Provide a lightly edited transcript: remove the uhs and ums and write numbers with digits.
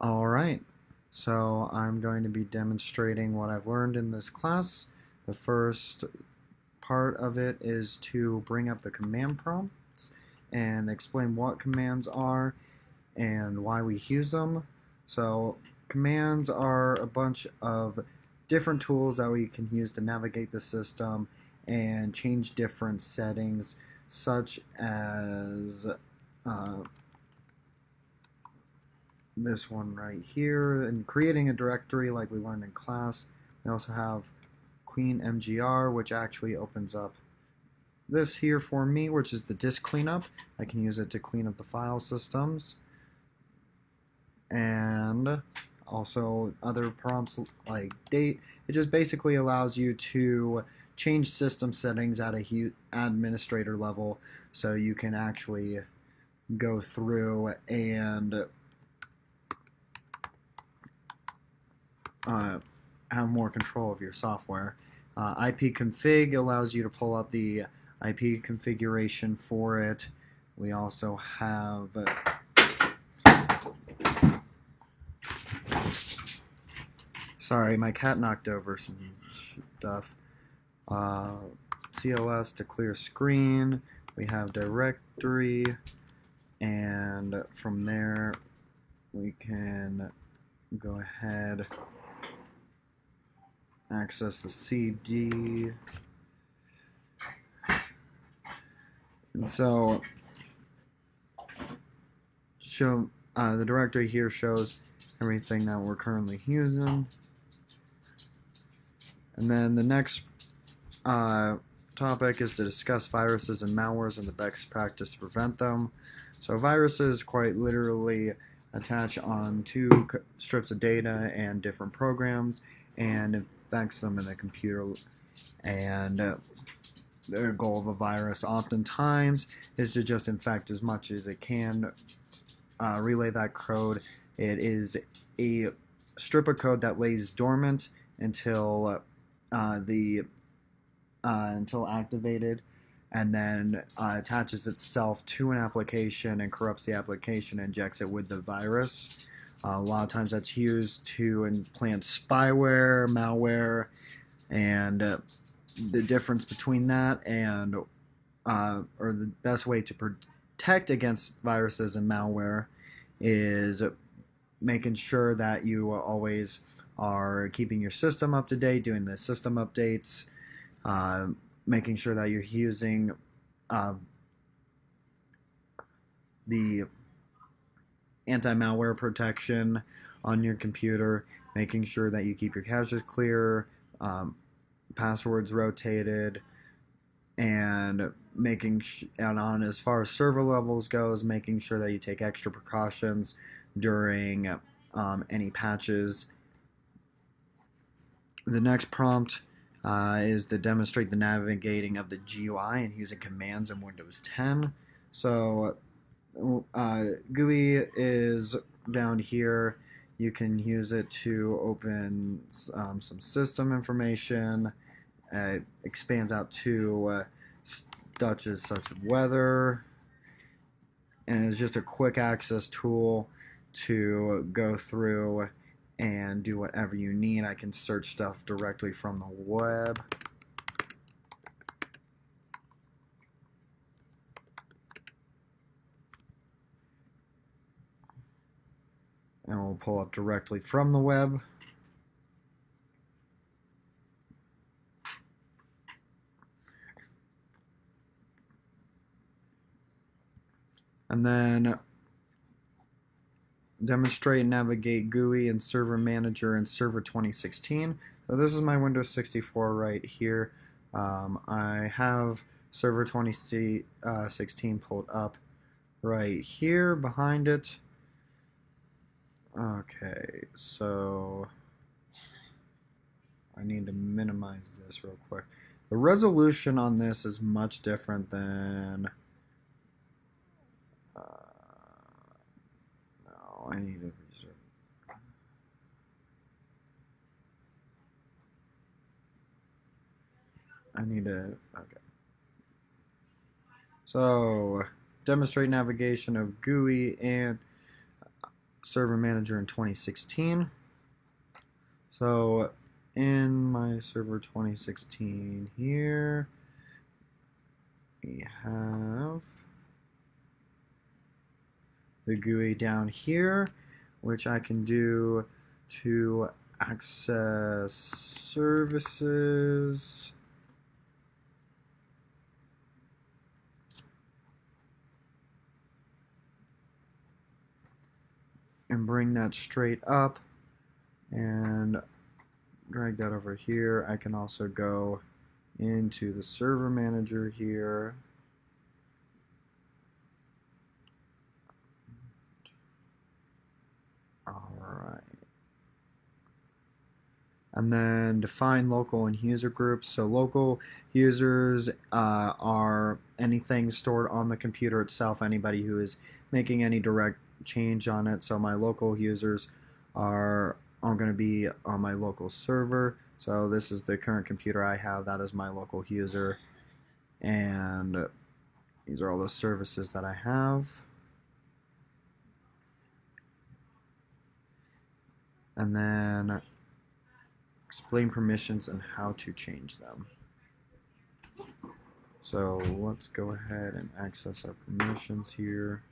Alright, so I'm going to be demonstrating what I've learned in this class. The first part of it is to bring up the command prompts and explain what commands are and why we use them. So commands are a bunch of different tools that we can use to navigate the system and change different settings, such as this one right here, and creating a directory like we learned in class. We also have clean mgr, which actually opens up this here for me, which is the disk cleanup. I can use it to clean up the file systems, and also other prompts like date. It just basically allows you to change system settings at a administrator level, so you can actually go through and have more control of your software. ipconfig allows you to pull up the IP configuration for it. We also have sorry, my cat knocked over some stuff. CLS to clear screen. We have directory, and from there we can go ahead, access the CD. And so the directory here shows everything that we're currently using. And then the next topic is to discuss viruses and malwares and the best practice to prevent them. So viruses quite literally attach onto strips of data and different programs and infects them in the computer. And the goal of a virus oftentimes is to just infect as much as it can, relay that code. It is a strip of code that lays dormant until until activated, and then attaches itself to an application and corrupts the application and injects it with the virus. A lot of times that's used to implant spyware, malware, and the difference between that and or the best way to protect against viruses and malware is making sure that you always are keeping your system up to date, doing the system updates, making sure that you're using the anti-malware protection on your computer, making sure that you keep your caches clear, passwords rotated, and and on as far as server levels goes, making sure that you take extra precautions during any patches. The next prompt is to demonstrate the navigating of the GUI and using commands in Windows 10. So GUI is down here. You can use it to open some system information. It expands out to such as weather, and it's just a quick access tool to go through and do whatever you need. I can search stuff directly from the web. And we'll pull up directly from the web. And then demonstrate and navigate GUI and Server Manager and Server 2016. So this is my Windows 64 right here. I have Server 2016 pulled up right here behind it. Okay, so I need to minimize this real quick. The resolution on this is much different than no, I need to reserve. Okay. So, demonstrate navigation of GUI and server manager in 2016. So in my server 2016 here, we have the GUI down here, which I can do to access services. And bring that straight up and drag that over here. I can also go into the server manager here. Alright. And then define local and user groups. So local users are anything stored on the computer itself, anybody who is making any direct change on it. So my local users are going to be on my local server. So this is the current computer I have. That is my local user. And these are all the services that I have. And then explain permissions and how to change them. So let's go ahead and access our permissions here.